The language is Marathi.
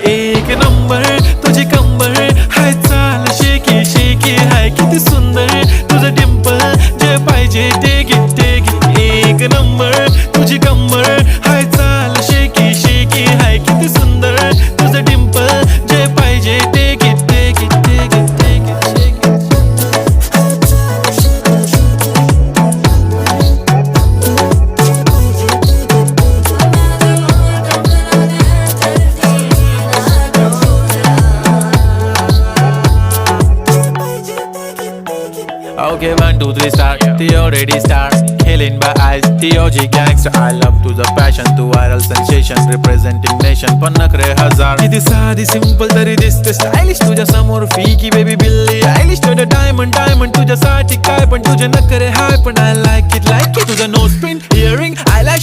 एक नंबर तुझी कंबर हाय, चाल शेकी शेकी हाय, किती सुंदर तुझं डिंपल, जे पाहिजे ते घे ते घे. एक नंबर तुझी कंबर हाय, चाल शेकी शेकी हाय, किती सुंदर तुझं डिंपल, जे पाहिजे ते घे ते घे ते घे ते घे. Okay, 1, 2, 3 start. The already start. Killing by eyes. The OG gangster. I love to the passion, to viral sensation, representing nation. पण नखरे हजार. किती साधी सिंपल तरी दिसते स्टायलिश तुझ्या समोर फीकी बेबी बिल्ली आयलिश. तुझं डायमंड डायमंड तुझ्यासाठी काय पण तुझे नखरे हाय पण I like it तुझं नोज पिन इयरिंग आयलॅश